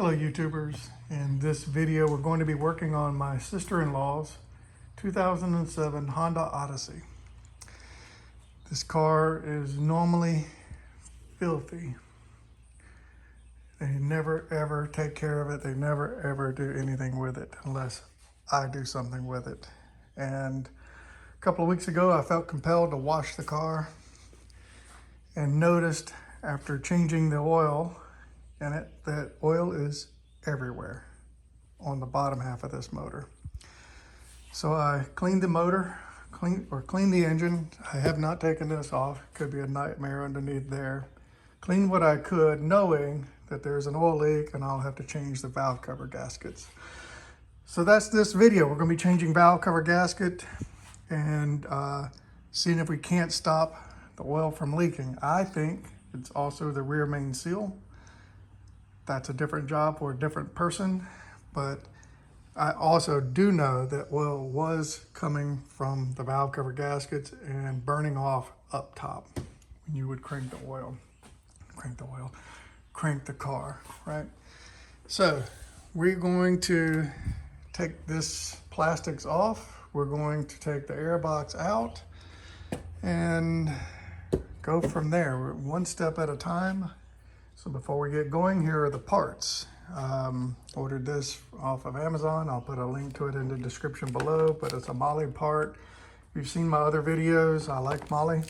Hello YouTubers. In this video we're going to be working on my sister-in-law's 2007 Honda Odyssey. This car is normally filthy. They never ever take care of it. They never ever do anything with it unless I do something with it. And a couple of weeks ago I felt compelled to wash the car and noticed after changing the oil in it that oil is everywhere on the bottom half of this motor. So I cleaned the motor, cleaned the engine. I have not taken this off. Could be a nightmare underneath there. Cleaned what I could, knowing that there's an oil leak and I'll have to change the valve cover gaskets. So that's this video. We're going to be changing valve cover gasket and seeing if we can't stop the oil from leaking. I think it's also the rear main seal. That's a different job for a different person, but I also do know that oil was coming from the valve cover gaskets and burning off up top when you would crank the car, right? So we're going to take this plastics off. We're going to take the air box out and go from there. We're one step at a time. So before we get going, here are the parts. Ordered this off of Amazon. I'll put a link to it in the description below, but it's a Molle part. If you've seen my other videos, I like Molle.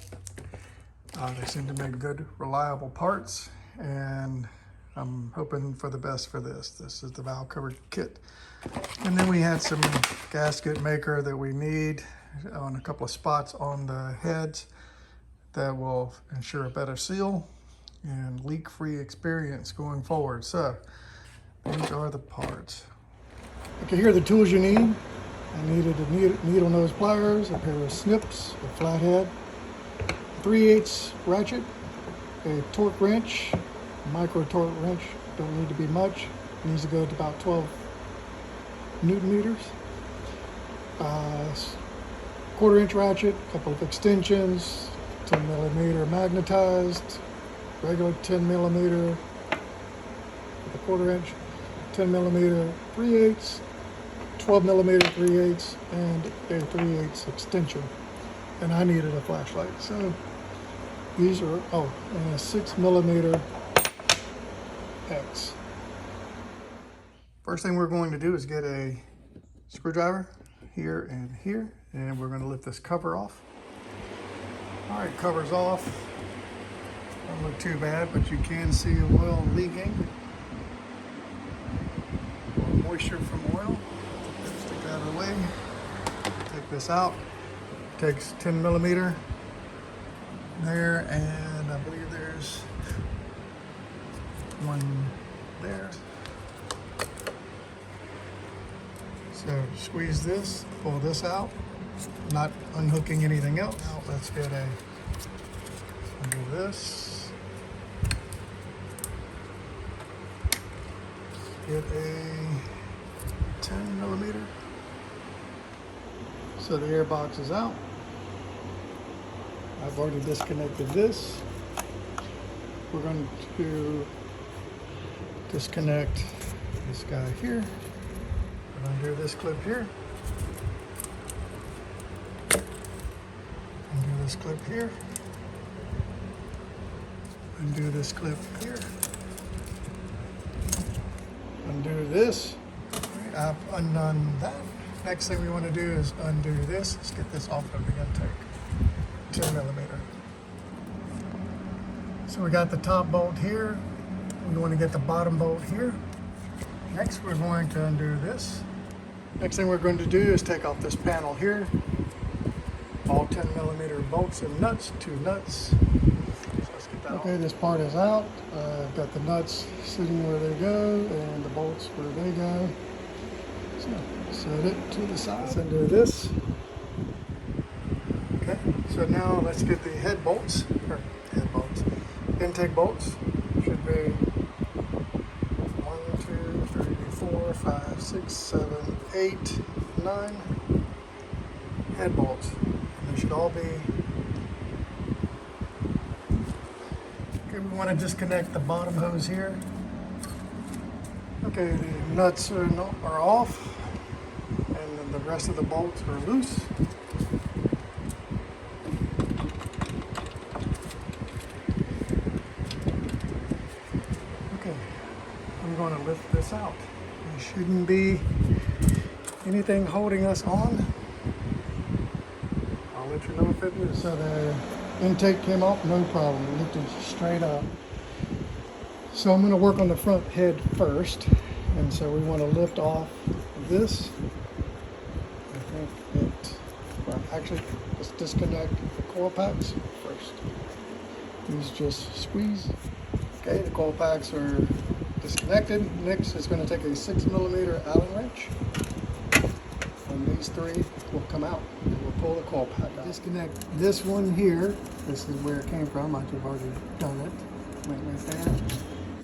They seem to make good, reliable parts, and I'm hoping for the best for this. This is the valve cover kit. And then we had some gasket maker that we need on a couple of spots on the heads that will ensure a better seal and leak-free experience going forward. So these are the parts. Okay, here are the tools you need. I needed a needle nose pliers, a pair of snips, a flathead, 3/8 ratchet, a torque wrench, a micro torque wrench. Don't need to be much. It needs to go to about 12 Newton meters. 1/4-inch ratchet, a couple of extensions, 10 millimeter magnetized, regular 10 millimeter with a 1/4-inch, 10 millimeter 3/8, 12 millimeter 3/8, and a 3/8 extension. And I needed a flashlight. So these are, and a 6 millimeter X. First thing we're going to do is get a screwdriver here, and we're going to lift this cover off. All right, cover's off. Don't look too bad, but you can see oil leaking. Or moisture from oil. Stick that out of the way. Take this out. Takes 10 millimeter there, and I believe there's one there. So squeeze this, pull this out, not unhooking anything else. Now let's get undo this. Get a 10 millimeter. So the air box is out. I've already disconnected this. We're going to disconnect this guy here. Undo this clip here. Undo this clip here. Undo this clip here. Undo this. I've undone that. Next thing we want to do is undo this. Let's get this off of the intake. 10 millimeter. So we got the top bolt here. We want to get the bottom bolt here. Next we're going to undo this. Next thing we're going to do is take off this panel here. All 10 millimeter bolts and nuts, 2 nuts. So let's get that off. This part is out. I've got the nuts sitting where they go and the bolts where they go. So set it to the side. Let's undo this. Okay, so now let's get the intake bolts. Should be 1, 2, 3, 4, 5, 6, 7, 8, 9 head bolts. And they should all be. Okay, we want to disconnect the bottom hose here. Okay, the nuts are off, and then the rest of the bolts are loose. Okay, I'm going to lift this out. There shouldn't be anything holding us on. I'll let you know if it is. So the intake came off, no problem. It lifted straight up. So I'm going to work on the front head first. And so we want to lift off this. I think it, well, actually, let's disconnect the coil packs first. These just squeeze. Okay, the coil packs are disconnected. Next is going to take a 6mm Allen wrench. And these three will come out. And we'll pull the coil pack out. Disconnect this one here. This is where it came from. I've already done it. Went right there.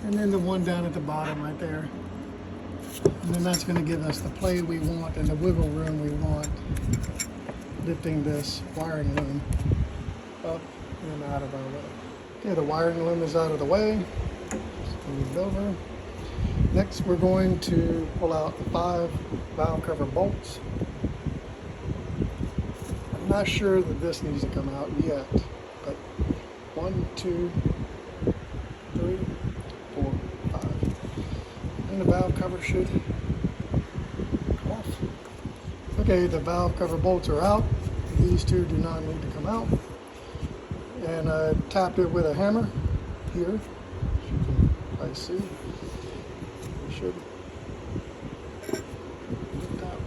And then the one down at the bottom right there. And then that's going to give us the play we want and the wiggle room we want, lifting this wiring loom up and out of our way. Okay, the wiring loom is out of the way. Just move it over. Next, we're going to pull out the 5 valve cover bolts. I'm not sure that this needs to come out yet, but 1, 2, 3, 4, 5. And the valve cover should come off. Okay, the valve cover bolts are out. These two do not need to come out. And I tapped it with a hammer here, as you can probably see. It should lift out.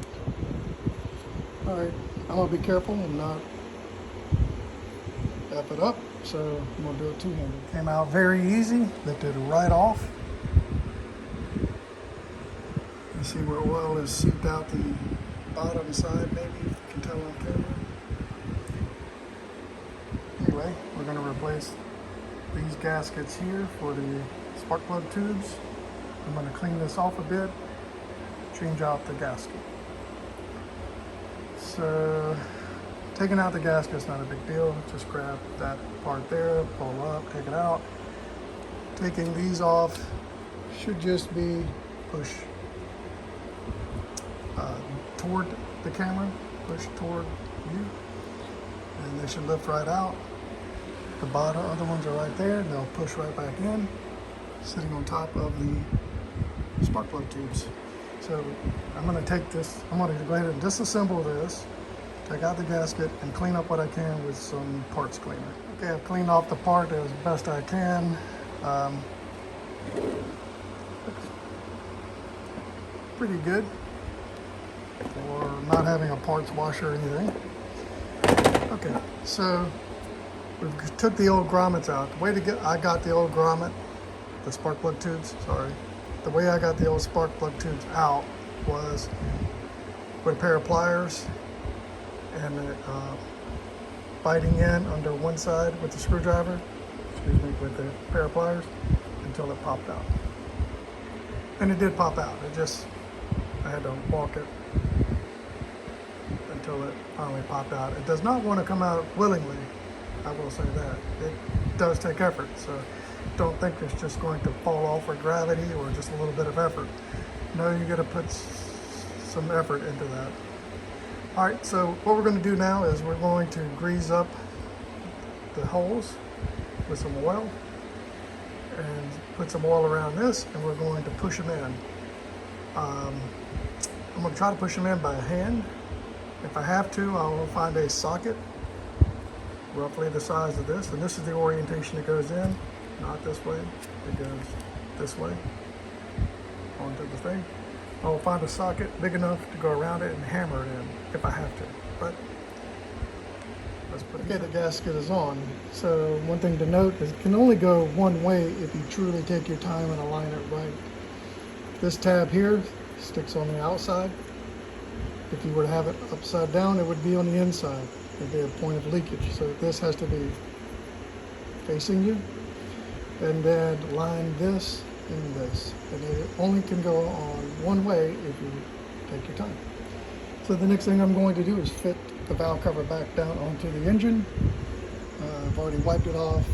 All right, I'm gonna be careful and not F it up, so I'm gonna do it two-handed. Came out very easy, lifted right off. You see where oil is seeped out the bottom side, maybe, if you can tell on camera. Anyway, we're going to replace these gaskets here for the spark plug tubes. I'm going to clean this off a bit, change out the gasket. So, taking out the gasket is not a big deal. Just grab that part there, pull up, take it out. Taking these off should just be push toward the camera, push toward you, and they should lift right out. The bottom other ones are right there, and they'll push right back in, sitting on top of the spark plug tubes. So I'm going to take this, I'm going to go ahead and disassemble this, take out the gasket, and clean up what I can with some parts cleaner. Okay, I've cleaned off the part as best I can. Pretty good for not having a parts washer or anything. Okay, so we took the old grommets out. The way I got the old grommet, the spark plug tubes, sorry. The way I got the old spark plug tubes out was with a pair of pliers and biting in under one side with the screwdriver, with the pair of pliers, until it popped out. And it did pop out. I had to walk it until it finally popped out. It does not want to come out willingly, I will say that. It does take effort, so don't think it's just going to fall off with gravity or just a little bit of effort. No, you got to put some effort into that. All right, so what we're going to do now is we're going to grease up the holes with some oil and put some oil around this, and we're going to push them in. I'm going to try to push them in by hand. If I have to, I will find a socket roughly the size of this, and this is the orientation it goes in, not this way, it goes this way onto the thing. I will find a socket big enough to go around it and hammer it in if I have to, but let's put it in. Okay, the gasket is on. So one thing to note is it can only go one way if you truly take your time and align it right. This tab here sticks on the outside. If you were to have it upside down, it would be on the inside. There'd be a point of leakage. So this has to be facing you. And then line this and this. And it only can go on one way if you take your time. So the next thing I'm going to do is fit the valve cover back down onto the engine. I've already wiped it off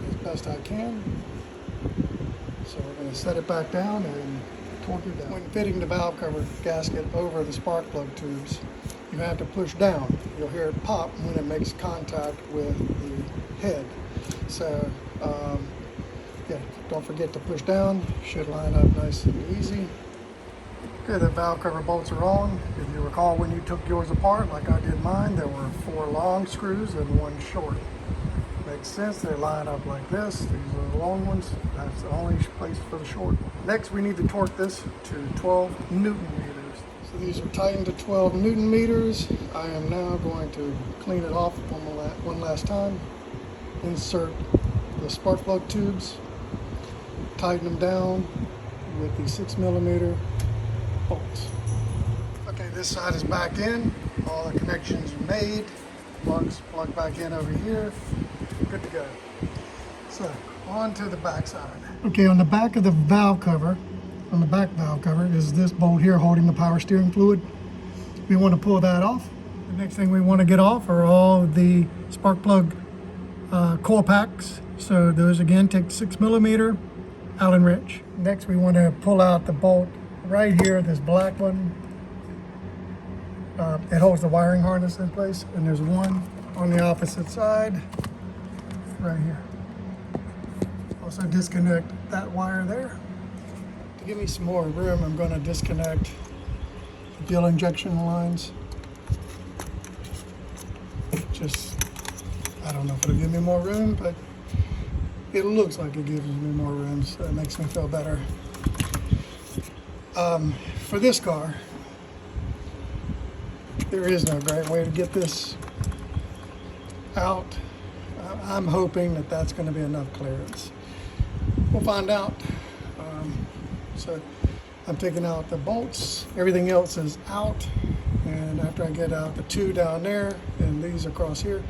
as best I can. So we're going to set it back down and torque it down. When fitting the valve cover gasket over the spark plug tubes, you have to push down. You'll hear it pop when it makes contact with the head. So yeah, don't forget to push down. Should line up nice and easy. Okay, the valve cover bolts are on. If you recall when you took yours apart, like I did mine, there were 4 long screws and 1 short. Makes sense, they line up like this. These are the long ones. That's the only place for the short. Next, we need to torque this to 12 Newton meters. So these are tightened to 12 Newton meters. I am now going to clean it off one last time. Insert the spark plug tubes, tighten them down with the 6mm bolts. Okay, this side is back in. All the connections are made. Plugs plug back in over here. Good to go. So, on to the back side. Okay, on the back of the valve cover, on the back valve cover, is this bolt here holding the power steering fluid. We want to pull that off. The next thing we want to get off are all the spark plug coil packs. So those again take 6mm Allen wrench. Next we want to pull out the bolt right here, this black one. It holds the wiring harness in place, and there's one on the opposite side right here. Also disconnect that wire there. To give me some more room, I'm going to disconnect the fuel injection lines. Just, I don't know if it'll give me more room, but it looks like it gives me more room, so that makes me feel better. For this car, there is no great way to get this out. I'm hoping that that's going to be enough clearance. We'll find out. So I'm taking out the bolts. Everything else is out. And after I get out the 2 down there and these across here,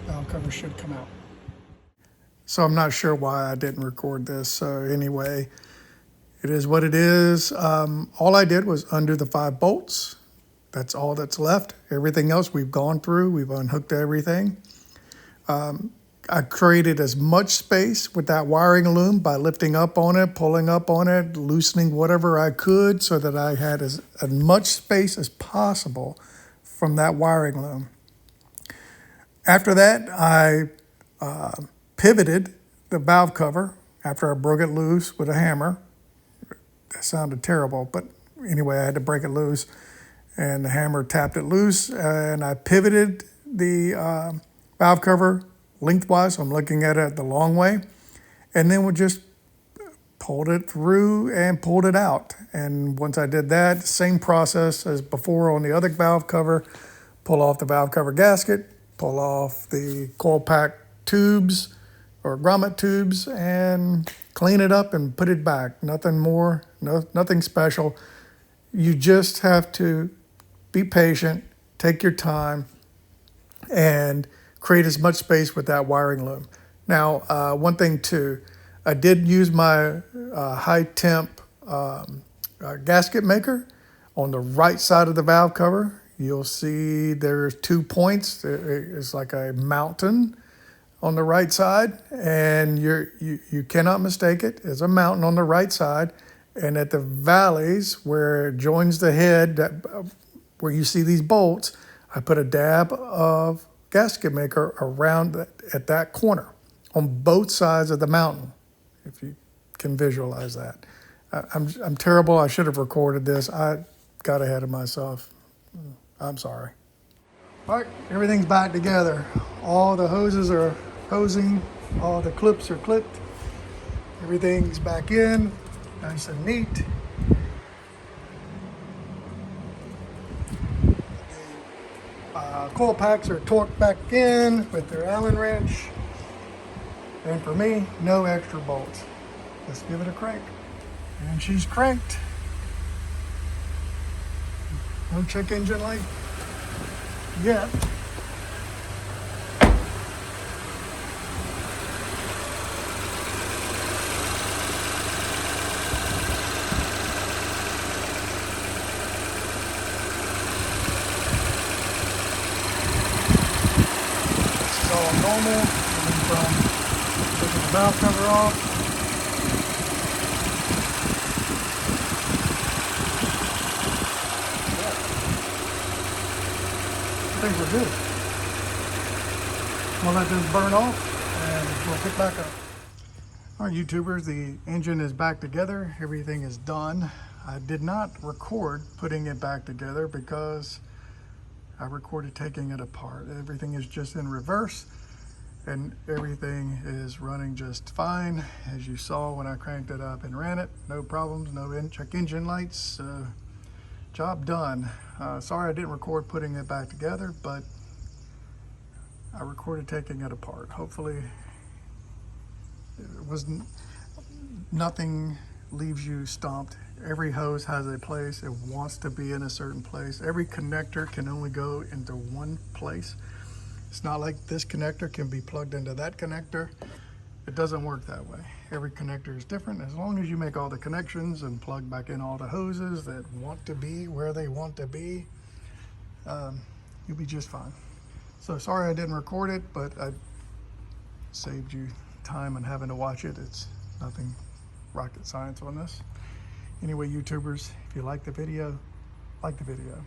valve cover should come out. So I'm not sure why I didn't record this. So anyway, it is what it is. All I did was undo the 5 bolts. That's all that's left. Everything else we've gone through. We've unhooked everything. I created as much space with that wiring loom by lifting up on it, pulling up on it, loosening whatever I could so that I had as much space as possible from that wiring loom. After that, I pivoted the valve cover after I broke it loose with a hammer. That sounded terrible, but anyway, I had to break it loose, and the hammer tapped it loose, and I pivoted the valve cover lengthwise, so I'm looking at it the long way, and then we just pulled it through and pulled it out. And once I did that, same process as before on the other valve cover, pull off the valve cover gasket, pull off the coil pack tubes or grommet tubes, and clean it up and put it back. Nothing more, nothing special. You just have to be patient, take your time, and create as much space with that wiring loom. Now, one thing too, I did use my high temp gasket maker on the right side of the valve cover. You'll see there's 2 points. It's like a mountain on the right side, and you cannot mistake it. It's a mountain on the right side, and at the valleys where it joins the head, where you see these bolts, I put a dab of gasket maker around at that corner on both sides of the mountain, if you can visualize that. I'm terrible. I should have recorded this. I got ahead of myself. I'm sorry. All right, everything's back together. All the hoses are hosing. All the clips are clipped. Everything's back in, nice and neat. Coil packs are torqued back in with their Allen wrench. And for me, no extra bolts. Let's give it a crank. And she's cranked. No check engine light yet. All normal, coming from taking the valve cover off. think we're good. We'll let this burn off and we'll pick back up. All right, YouTubers, the engine is back together. Everything is done. I did not record putting it back together because I recorded taking it apart. Everything is just in reverse and everything is running just fine. As you saw when I cranked it up and ran it, no problems, no check engine lights, job done. Sorry I didn't record putting it back together, but I recorded taking it apart. Hopefully it wasn't, nothing leaves you stumped. Every hose has a place. It wants to be in a certain place. Every connector can only go into one place. It's not like this connector can be plugged into that connector. It doesn't work that way. Every connector is different. As long as you make all the connections and plug back in all the hoses that want to be where they want to be, you'll be just fine. So sorry I didn't record it, but I saved you time and having to watch it. It's nothing rocket science on this. Anyway, YouTubers, if you like the video, like the video.